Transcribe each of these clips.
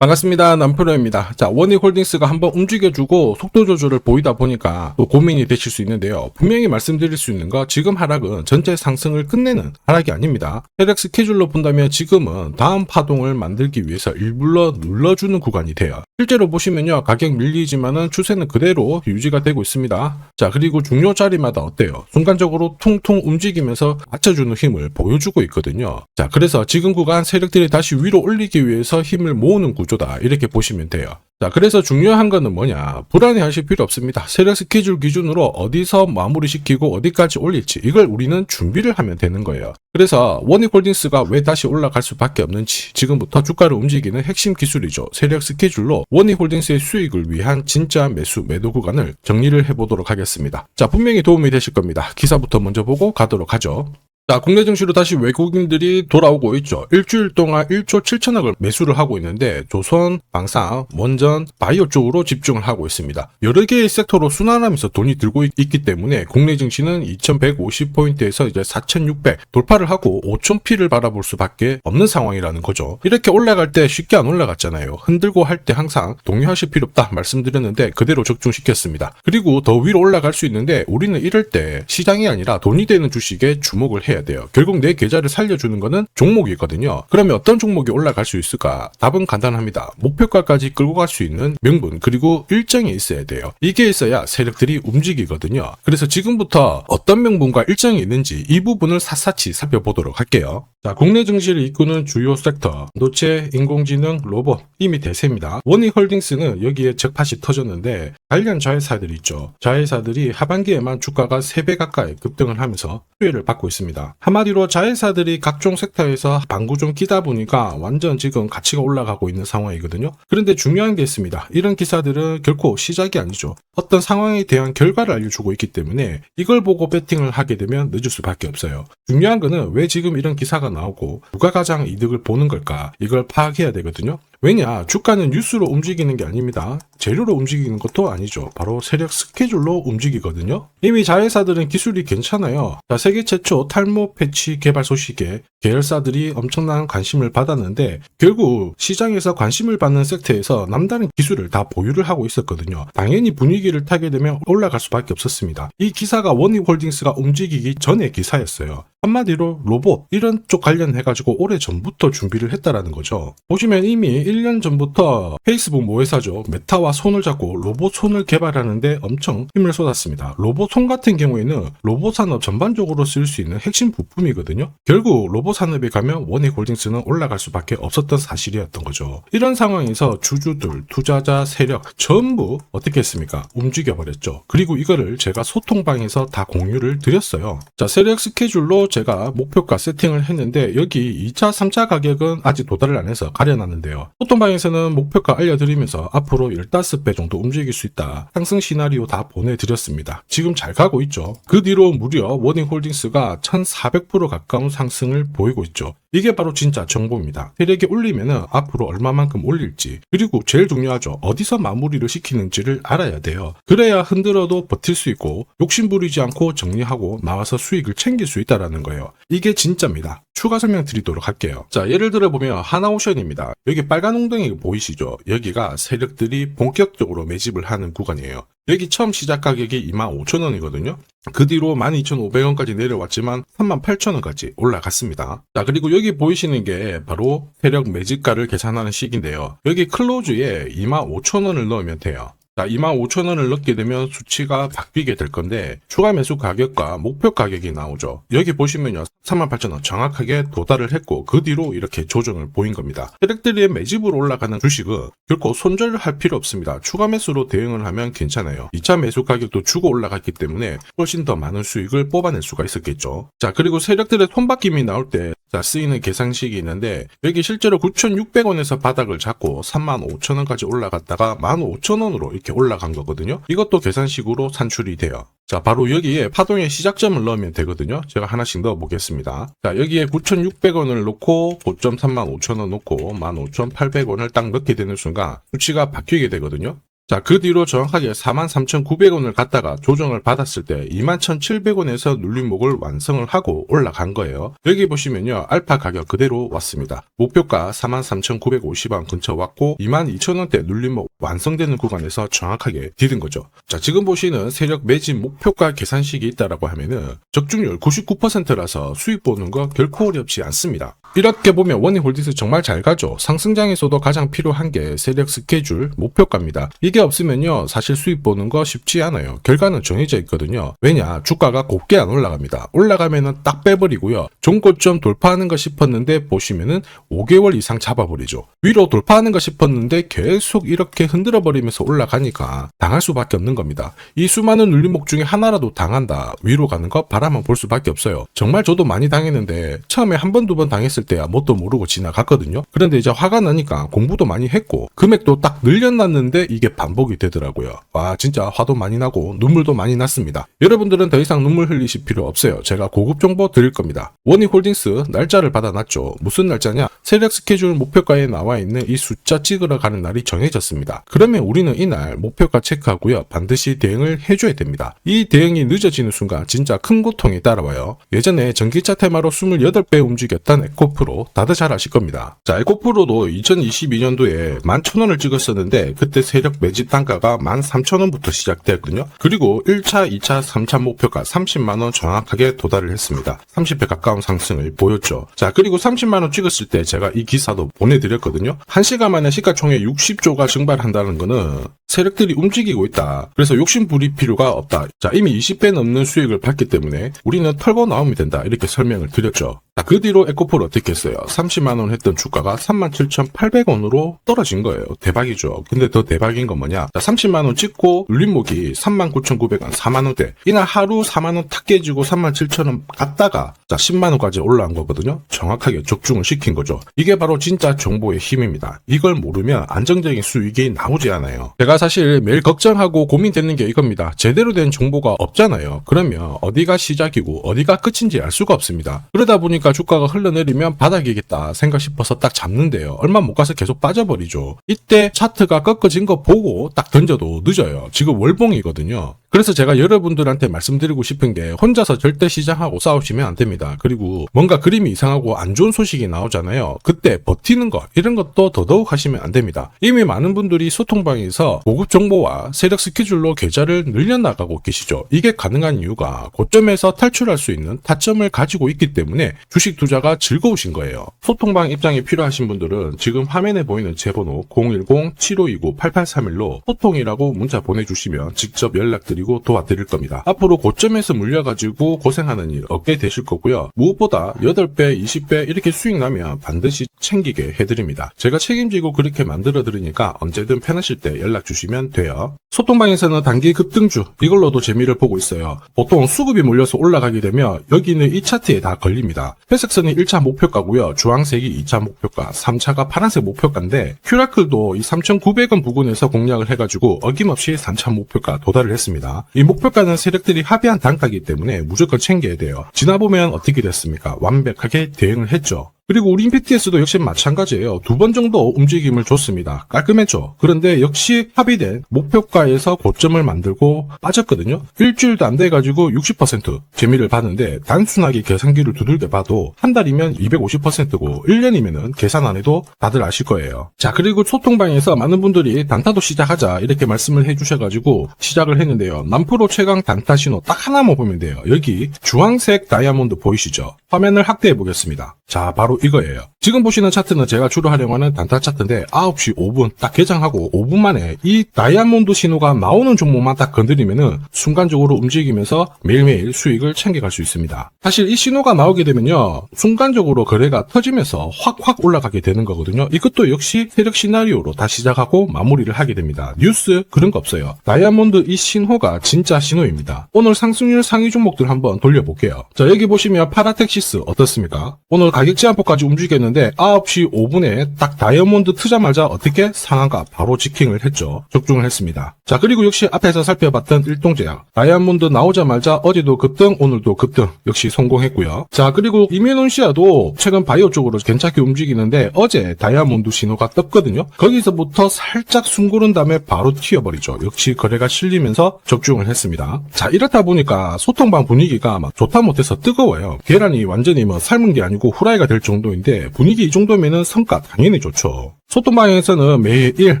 반갑습니다. 남프로입니다. 자, 원익홀딩스가 한번 움직여주고 속도 조절을 보이다 보니까 또 고민이 되실 수 있는데요. 분명히 말씀드릴 수 있는 거, 지금 하락은 전체 상승을 끝내는 하락이 아닙니다. 세력 스케줄로 본다면 지금은 다음 파동을 만들기 위해서 일부러 눌러주는 구간이 돼요. 실제로 보시면요, 가격 밀리지만은 추세는 그대로 유지가 되고 있습니다. 자, 그리고 중요 자리마다 어때요? 순간적으로 퉁퉁 움직이면서 받쳐주는 힘을 보여주고 있거든요. 자, 그래서 지금 구간 세력들이 다시 위로 올리기 위해서 힘을 모으는 구조다, 이렇게 보시면 돼요. 자, 그래서 중요한 거는 뭐냐, 불안해하실 필요 없습니다. 세력 스케줄 기준으로 어디서 마무리시키고 어디까지 올릴지, 이걸 우리는 준비를 하면 되는 거예요. 그래서 원익홀딩스가 왜 다시 올라갈 수밖에 없는지, 지금부터 주가를 움직이는 핵심 기술이죠. 세력 스케줄로 원익홀딩스의 수익을 위한 진짜 매수 매도 구간을 정리를 해보도록 하겠습니다. 자, 분명히 도움이 되실 겁니다. 기사부터 먼저 보고 가도록 하죠. 자, 국내 증시로 다시 외국인들이 돌아오고 있죠. 일주일 동안 1조 7천억을 매수를 하고 있는데 조선, 방산, 원전, 바이오 쪽으로 집중을 하고 있습니다. 여러 개의 섹터로 순환하면서 돈이 들고 있기 때문에 국내 증시는 2150포인트에서 이제 4600 돌파를 하고 5000P를 바라볼 수밖에 없는 상황이라는 거죠. 이렇게 올라갈 때 쉽게 안 올라갔잖아요. 흔들고 할 때 항상 동요하실 필요 없다 말씀드렸는데 그대로 적중시켰습니다. 그리고 더 위로 올라갈 수 있는데 우리는 이럴 때 시장이 아니라 돈이 되는 주식에 주목을 해야 돼요. 결국 내 계좌를 살려주는 거는 종목이거든요. 그러면 어떤 종목이 올라갈 수 있을까? 답은 간단합니다. 목표가까지 끌고 갈 수 있는 명분, 그리고 일정이 있어야 돼요. 이게 있어야 세력들이 움직이거든요. 그래서 지금부터 어떤 명분과 일정이 있는지 이 부분을 샅샅이 살펴보도록 할게요. 자, 국내 증시를 이끄는 주요 섹터, 반도체, 인공지능, 로봇, 이미 대세입니다. 원익홀딩스는 여기에 적팟이 터졌는데 관련 자회사들이 있죠. 자회사들이 하반기에만 주가가 3배 가까이 급등을 하면서 수혜를 받고 있습니다. 한마디로 자회사들이 각종 섹터에서 방구 좀 끼다 보니까 완전 지금 가치가 올라가고 있는 상황이거든요. 그런데 중요한 게 있습니다. 이런 기사들은 결코 시작이 아니죠. 어떤 상황에 대한 결과를 알려주고 있기 때문에 이걸 보고 배팅을 하게 되면 늦을 수밖에 없어요. 중요한 거는 왜 지금 이런 기사가 나오고 누가 가장 이득을 보는 걸까, 이걸 파악해야 되거든요. 왜냐, 주가는 뉴스로 움직이는 게 아닙니다. 재료로 움직이는 것도 아니죠. 바로 세력 스케줄로 움직이거든요. 이미 자회사들은 기술이 괜찮아요. 자, 세계 최초 탈모 패치 개발 소식에 계열사들이 엄청난 관심을 받았는데 결국 시장에서 관심을 받는 섹터에서 남다른 기술을 다 보유를 하고 있었거든요. 당연히 분위기를 타게 되면 올라갈 수밖에 없었습니다. 이 기사가 원익홀딩스가 움직이기 전의 기사였어요. 한마디로 로봇 이런 쪽 관련해가지고 오래 전부터 준비를 했다라는 거죠. 보시면 이미 1년 전부터 페이스북 모회사죠. 메타와 손을 잡고 로봇 손을 개발하는데 엄청 힘을 쏟았습니다. 로봇 손 같은 경우에는 로봇 산업 전반적으로 쓸 수 있는 핵심 부품이거든요. 결국 로봇 산업에 가면 원익홀딩스는 올라갈 수밖에 없었던 사실이었던 거죠. 이런 상황에서 주주들, 투자자, 세력 전부 어떻게 했습니까? 움직여버렸죠. 그리고 이거를 제가 소통방에서 다 공유를 드렸어요. 자, 세력 스케줄로 제가 목표가 세팅을 했는데 여기 2차, 3차 가격은 아직 도달을 안 해서 가려놨는데요. 소통방에서는 목표가 알려드리면서 앞으로 15배 정도 움직일 수 있다. 상승 시나리오 다 보내드렸습니다. 지금 잘 가고 있죠. 그 뒤로 무려 원익홀딩스가 1400% 가까운 상승을 보이고 있죠. 이게 바로 진짜 정보입니다. 세력이 올리면은 앞으로 얼마만큼 올릴지, 그리고 제일 중요하죠. 어디서 마무리를 시키는지를 알아야 돼요. 그래야 흔들어도 버틸 수 있고 욕심부리지 않고 정리하고 나와서 수익을 챙길 수 있다라는 거예요. 이게 진짜입니다. 추가 설명 드리도록 할게요. 자, 예를 들어 보면 하나오션입니다. 여기 빨간 웅덩이 보이시죠? 여기가 세력들이 본격적으로 매집을 하는 구간이에요. 여기 처음 시작 가격이 25,000원이거든요. 그 뒤로 12,500원까지 내려왔지만 38,000원까지 올라갔습니다. 자, 그리고 여기 보이시는 게 바로 세력 매집가를 계산하는 식인데요. 여기 클로즈에 25,000원을 넣으면 돼요. 자, 25,000원을 넣게 되면 수치가 바뀌게 될 건데 추가 매수 가격과 목표 가격이 나오죠. 여기 보시면요, 38,000원 정확하게 도달을 했고 그 뒤로 이렇게 조정을 보인 겁니다. 세력들의 매집으로 올라가는 주식은 결코 손절을 할 필요 없습니다. 추가 매수로 대응을 하면 괜찮아요. 2차 매수 가격도 주고 올라갔기 때문에 훨씬 더 많은 수익을 뽑아낼 수가 있었겠죠. 자, 그리고 세력들의 손바뀜이 나올 때 쓰이는 계산식이 있는데 여기 실제로 9,600원에서 바닥을 잡고 35,000원까지 올라갔다가 15,000원으로 이렇게 올라간 거거든요. 이것도 계산식으로 산출이 돼요. 자, 바로 여기에 파동의 시작점을 넣으면 되거든요. 제가 하나씩 넣어 보겠습니다. 자, 여기에 9,600원을 넣고 고점 35,000원 넣고 15,800원을 딱 넣게 되는 순간 수치가 바뀌게 되거든요. 자, 그 뒤로 정확하게 43,900원을 갖다가 조정을 받았을 때 21,700원에서 눌림목을 완성을 하고 올라간 거예요. 여기 보시면요, 알파 가격 그대로 왔습니다. 목표가 43,950원 근처 왔고 22,000원대 눌림목 완성되는 구간에서 정확하게 디딘 거죠. 자, 지금 보시는 세력 매진 목표가 계산식이 있다라고 하면은 적중률 99%라서 수익 보는 거 결코 어렵지 않습니다. 이렇게 보면 원희홀딩스 정말 잘 가죠. 상승장에서도 가장 필요한 게 세력 스케줄, 목표가입니다. 이게 없으면요, 사실 수익 보는 거 쉽지 않아요. 결과는 정해져 있거든요. 왜냐, 주가가 곱게 안 올라갑니다. 올라가면은 딱 빼버리고요. 종고점 돌파하는 거 싶었는데 보시면은 5개월 이상 잡아버리죠. 위로 돌파하는 거 싶었는데 계속 이렇게 흔들어버리면서 올라가니까 당할 수밖에 없는 겁니다. 이 수많은 눌림목 중에 하나라도 당한다, 위로 가는 거 바라만 볼 수밖에 없어요. 정말 저도 많이 당했는데 처음에 한 번, 두 번 당했을 때야 뭣도 모르고 지나갔거든요. 그런데 이제 화가 나니까 공부도 많이 했고 금액도 딱 늘려놨는데 이게 반복이 되더라고요. 와, 진짜 화도 많이 나고 눈물도 많이 났습니다. 여러분들은 더 이상 눈물 흘리실 필요 없어요. 제가 고급 정보 드릴 겁니다. 원희홀딩스 날짜를 받아놨죠. 무슨 날짜냐? 세력 스케줄 목표가에 나와 있는 이 숫자 찍으러 가는 날이 정해졌습니다. 그러면 우리는 이날 목표가 체크하고요, 반드시 대응을 해줘야 됩니다. 이 대응이 늦어지는 순간 진짜 큰 고통이 따라와요. 예전에 전기차 테마로 28배 움직였던 에코프로 다들 잘 아실 겁니다. 자, 에코프로도 2022년도에 11,000원을 찍었었는데 그때 세력 매집 단가가 13,000원부터 시작되었거든요. 그리고 1차, 2차, 3차 목표가 30만원 정확하게 도달을 했습니다. 30배 가까운 상승을 보였죠. 자, 그리고 30만원 찍었을 때 제가 이 기사도 보내드렸거든요. 1시간 만에 시가총액 60조가 증발한다는 거는 세력들이 움직이고 있다. 그래서 욕심 부릴 필요가 없다. 자, 이미 20배 넘는 수익을 봤기 때문에 우리는 털고 나오면 된다, 이렇게 설명을 드렸죠. 자, 그 뒤로 에코프로 어떻게 했어요? 30만원 했던 주가가 37,800원으로 떨어진 거예요. 대박이죠. 근데 더 대박인 건 뭐냐? 자, 30만원 찍고 눌림목이 39,900원, 4만원대. 이날 하루 4만원 탁 깨지고 37,000원 갔다가 자, 10만원까지 올라간 거거든요. 정확하게 적중을 시킨 거죠. 이게 바로 진짜 정보의 힘입니다. 이걸 모르면 안정적인 수익이 나오지 않아요. 제가 사실 매일 걱정하고 고민되는 게 이겁니다. 제대로 된 정보가 없잖아요. 그러면 어디가 시작이고 어디가 끝인지 알 수가 없습니다. 그러다 보니까 주가가 흘러내리면 바닥이겠다 생각 싶어서 딱 잡는데요, 얼마 못 가서 계속 빠져버리죠. 이때 차트가 꺾어진 거 보고 딱 던져도 늦어요. 지금 월봉이거든요. 그래서 제가 여러분들한테 말씀드리고 싶은 게 혼자서 절대 시장하고 싸우시면 안 됩니다. 그리고 뭔가 그림이 이상하고 안 좋은 소식이 나오잖아요. 그때 버티는 것, 이런 것도 더더욱 하시면 안 됩니다. 이미 많은 분들이 소통방에서 고급 정보와 세력 스케줄로 계좌를 늘려나가고 계시죠. 이게 가능한 이유가 고점에서 탈출할 수 있는 타점을 가지고 있기 때문에 주식 투자가 즐거우신 거예요. 소통방 입장이 필요하신 분들은 지금 화면에 보이는 제 번호 010-7529-8831로 소통이라고 문자 보내주시면 직접 연락드리고 도와드릴 겁니다. 앞으로 고점에서 물려가지고 고생하는 일 없게 되실 거고요. 무엇보다 8배, 20배 이렇게 수익 나면 반드시 챙기게 해드립니다. 제가 책임지고 그렇게 만들어 드리니까 언제든 편하실 때 연락 주시면 돼요. 소통방에서는 단기 급등주, 이걸로도 재미를 보고 있어요. 보통 수급이 몰려서 올라가게 되면 여기는 이 차트에 다 걸립니다. 회색선이 1차 목표가고요. 주황색이 2차 목표가, 3차가 파란색 목표가인데 큐라클도 이 3,900원 부근에서 공략을 해가지고 어김없이 3차 목표가 도달을 했습니다. 이 목표가는 세력들이 합의한 단가이기 때문에 무조건 챙겨야 돼요. 지나보면 어떻게 됐습니까? 완벽하게 대응을 했죠. 그리고 우리 임팩트에서도 역시 마찬가지예요. 2번 정도 움직임을 줬습니다. 깔끔했죠. 그런데 역시 합의된 목표가에서 고점을 만들고 빠졌거든요. 일주일도 안 돼가지고 60% 재미를 봤는데 단순하게 계산기를 두들겨 봐도 한 달이면 250%고 1년이면은 계산 안 해도 다들 아실 거예요. 자, 그리고 소통방에서 많은 분들이 단타도 시작하자 이렇게 말씀을 해주셔가지고 시작을 했는데요. 남프로 최강 단타 신호 딱 하나만 보면 돼요. 여기 주황색 다이아몬드 보이시죠? 화면을 확대해 보겠습니다. 자, 바로 이거예요. 지금 보시는 차트는 제가 주로 활용하는 단타 차트인데 9시 5분 딱 개장하고 5분 만에 이 다이아몬드 신호가 나오는 종목만 딱 건드리면은 순간적으로 움직이면서 매일매일 수익을 챙겨갈 수 있습니다. 사실 이 신호가 나오게 되면요, 순간적으로 거래가 터지면서 확 올라가게 되는 거거든요. 이것도 역시 세력 시나리오로 다 시작하고 마무리를 하게 됩니다. 뉴스 그런 거 없어요. 다이아몬드 이 신호가 진짜 신호입니다. 오늘 상승률 상위 종목들 한번 돌려볼게요. 자, 여기 보시면 파라텍시스 어떻습니까? 오늘 가격 제한폭 9시부터까지 움직였는데 9시 5분에 딱 다이아몬드 트자마자 어떻게 상한가 바로 지킹을 했죠. 적중을 했습니다. 자, 그리고 역시 앞에서 살펴봤던 일동제약. 다이아몬드 나오자마자 어제도 급등, 오늘도 급등 역시 성공했고요. 자, 그리고 이메논시아도 최근 바이오 쪽으로 괜찮게 움직이는데 어제 다이아몬드 신호가 떴거든요. 거기서부터 살짝 숨 고른 다음에 바로 튀어버리죠. 역시 거래가 실리면서 적중을 했습니다. 자, 이렇다 보니까 소통방 분위기가 막 좋다 못해서 뜨거워요. 계란이 완전히 뭐 삶은 게 아니고 후라이가 될 정도인데 분위기 이 정도면은 성과 당연히 좋죠. 소통방에서는 매일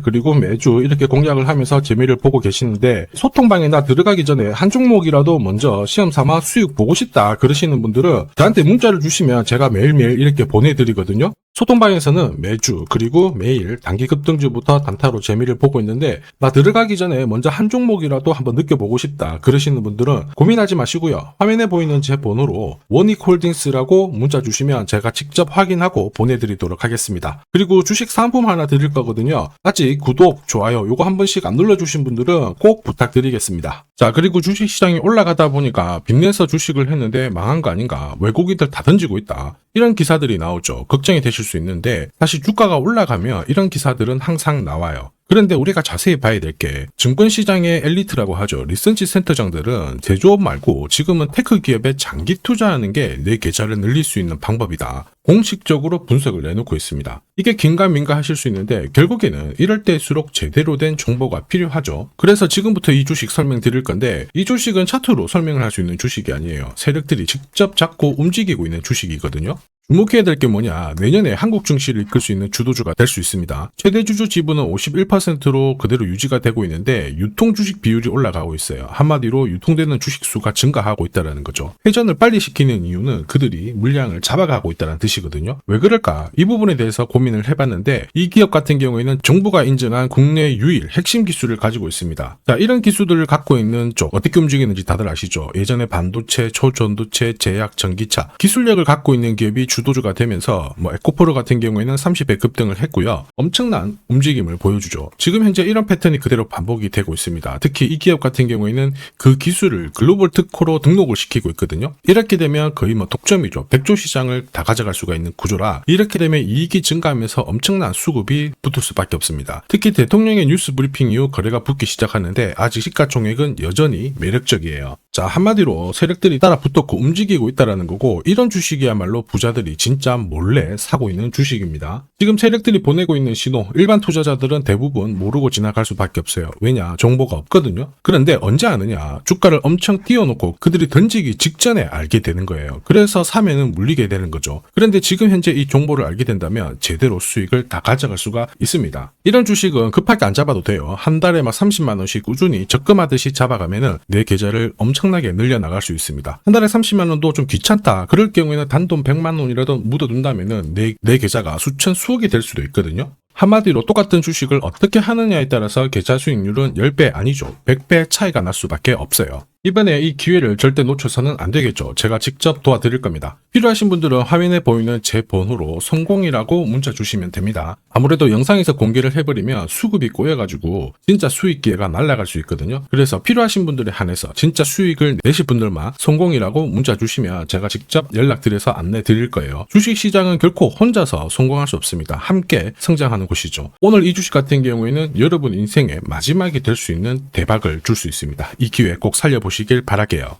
그리고 매주 이렇게 공략을 하면서 재미를 보고 계시는데 소통방에 나 들어가기 전에 한 종목이라도 먼저 시험 삼아 수익 보고 싶다 그러시는 분들은 저한테 문자를 주시면 제가 매일매일 이렇게 보내드리거든요. 소통방에서는 매주 그리고 매일 단기 급등주부터 단타로 재미를 보고 있는데 나 들어가기 전에 먼저 한 종목이라도 한번 느껴보고 싶다 그러시는 분들은 고민하지 마시고요. 화면에 보이는 제 번호로 원익홀딩스라고 문자 주시면 제가 직접 확인하고 보내드리도록 하겠습니다. 그리고 주식 상품 하나 드릴 거거든요. 아직 구독, 좋아요 요거 한 번씩 안 눌러주신 분들은 꼭 부탁드리겠습니다. 자, 그리고 주식시장이 올라가다 보니까 빚내서 주식을 했는데 망한 거 아닌가, 외국인들 다 던지고 있다 이런 기사들이 나오죠. 걱정이 되실 수 있는데 사실 주가가 올라가면 이런 기사들은 항상 나와요. 그런데 우리가 자세히 봐야 될 게 증권시장의 엘리트라고 하죠. 리서치 센터장들은 제조업 말고 지금은 테크 기업에 장기 투자하는 게 내 계좌를 늘릴 수 있는 방법이다. 공식적으로 분석을 내놓고 있습니다. 이게 긴가민가 하실 수 있는데 결국에는 이럴 때일수록 제대로 된 정보가 필요하죠. 그래서 지금부터 이 주식 설명드릴 건데 이 주식은 차트로 설명을 할 수 있는 주식이 아니에요. 세력들이 직접 잡고 움직이고 있는 주식이거든요. 주목해야 될 게 뭐냐, 내년에 한국 증시를 이끌 수 있는 주도주가 될 수 있습니다. 최대 주주 지분은 51%로 그대로 유지가 되고 있는데 유통 주식 비율이 올라가고 있어요. 한마디로 유통되는 주식 수가 증가하고 있다는 거죠. 회전을 빨리 시키는 이유는 그들이 물량을 잡아가고 있다는 뜻이거든요. 왜 그럴까? 이 부분에 대해서 고민을 해봤는데 이 기업 같은 경우에는 정부가 인정한 국내 유일 핵심 기술을 가지고 있습니다. 자, 이런 기술들을 갖고 있는 쪽 어떻게 움직이는지 다들 아시죠? 예전에 반도체, 초전도체, 제약, 전기차 기술력을 갖고 있는 기업이 주도주가 되면서 에코프로 같은 경우에는 30배 급등을 했고요. 엄청난 움직임을 보여주죠. 지금 현재 이런 패턴이 그대로 반복이 되고 있습니다. 특히 이 기업 같은 경우에는 그 기술을 글로벌 특허로 등록을 시키고 있거든요. 이렇게 되면 거의 독점이죠. 100조 시장을 다 가져갈 수가 있는 구조라 이렇게 되면 이익이 증가하면서 엄청난 수급이 붙을 수밖에 없습니다. 특히 대통령의 뉴스 브리핑 이후 거래가 붙기 시작하는데 아직 시가총액은 여전히 매력적이에요. 자, 한마디로 세력들이 따라 붙었고 움직이고 있다는 거고 이런 주식이야말로 부자들이 진짜 몰래 사고 있는 주식입니다. 지금 세력들이 보내고 있는 신호 일반 투자자들은 대부분 모르고 지나갈 수밖에 없어요. 왜냐? 정보가 없거든요. 그런데 언제 아느냐? 주가를 엄청 띄워놓고 그들이 던지기 직전에 알게 되는 거예요. 그래서 사면은 물리게 되는 거죠. 그런데 지금 현재 이 정보를 알게 된다면 제대로 수익을 다 가져갈 수가 있습니다. 이런 주식은 급하게 안 잡아도 돼요. 한 달에 30만 원씩 꾸준히 적금하듯이 잡아가면은 내 계좌를 엄청나게 늘려나갈 수 있습니다. 한 달에 30만 원도 좀 귀찮다. 그럴 경우에는 단돈 100만 원이라도 묻어둔다면은 내 계좌가 수천 수억이 될 수도 있거든요. 한마디로 똑같은 주식을 어떻게 하느냐에 따라서 계좌 수익률은 10배 아니죠. 100배 차이가 날 수밖에 없어요. 이번에 이 기회를 절대 놓쳐서는 안 되겠죠. 제가 직접 도와드릴 겁니다. 필요하신 분들은 화면에 보이는 제 번호로 성공이라고 문자 주시면 됩니다. 아무래도 영상에서 공개를 해버리면 수급이 꼬여가지고 진짜 수익 기회가 날아갈 수 있거든요. 그래서 필요하신 분들에 한해서 진짜 수익을 내실 분들만 성공이라고 문자 주시면 제가 직접 연락드려서 안내 드릴 거예요. 주식시장은 결코 혼자서 성공할 수 없습니다. 함께 성장하는 곳이죠. 오늘 이 주식 같은 경우에는 여러분 인생의 마지막이 될 수 있는 대박을 줄 수 있습니다. 이 기회 꼭 살려보시길 바랄게요.